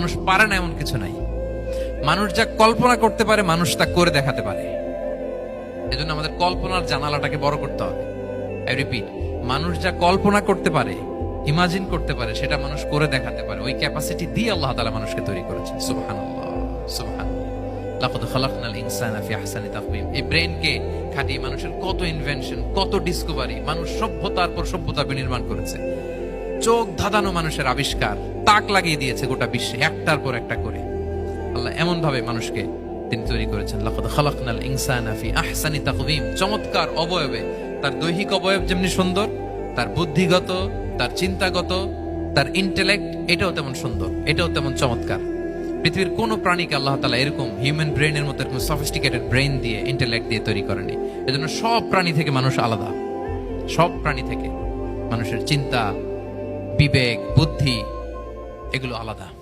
মানুষ পারে না এমন কিছু নাই। মানুষ যা কল্পনা করতে পারে মানুষ তা করে দেখাতে পারে। এজন্য আমাদের কল্পনার জানালাটাকে বড় করতে হবে। আই রিপিট, মানুষ যা কল্পনা করতে পারে, ইমাজিন করতে পারে, সেটা মানুষ করে দেখাতে পারে। ওই ক্যাপাসিটি দিয়ে আল্লাহ তাআলা মানুষকে তৈরি করেছেন। সুবহানাল্লাহ, সুবহানাল্লাহ। লাকাদ খালাকনাল ইনসানা ফি আহসানি তাকওয়িম। এই ব্রেনকে খাটিয়ে মানুষের কত ইনভেনশন, কত ডিসকভারি, মানুষ সভ্যতার পর সভ্যতা বিনির্মাণ করেছে। চোখ ধাঁধানো মানুষের আবিষ্কার তাক লাগিয়ে দিয়েছে গোটা বিশ্বে, একটার পর একটা করে। আল্লাহ এমন ভাবে মানুষকে তিনি তৈরি করেছেন। লাকাদ খালাকনাল ইনসানা ফি আহসানি তাকওয়িম। চমৎকার অবয়বে, তার দৈহিক অবয়ব যেমনি সুন্দর, তার বুদ্ধিগত, তার চিন্তাগত, তার ইন্টেলেক্ট, এটাও তেমন সুন্দর, এটাও তেমন চমৎকার। পৃথিবীর কোন প্রাণীকে আল্লাহ তাআলা এরকম হিউম্যান ব্রেনের মতো এরকম সফিস্টিকেটেড ব্রেন দিয়ে, ইন্টেলেক্ট দিয়ে তৈরি করেনি। এজন্য সব প্রাণী থেকে মানুষ আলাদা। সব প্রাণী থেকে মানুষের চিন্তা, বিবেক, বুদ্ধি এগুলো আলাদা।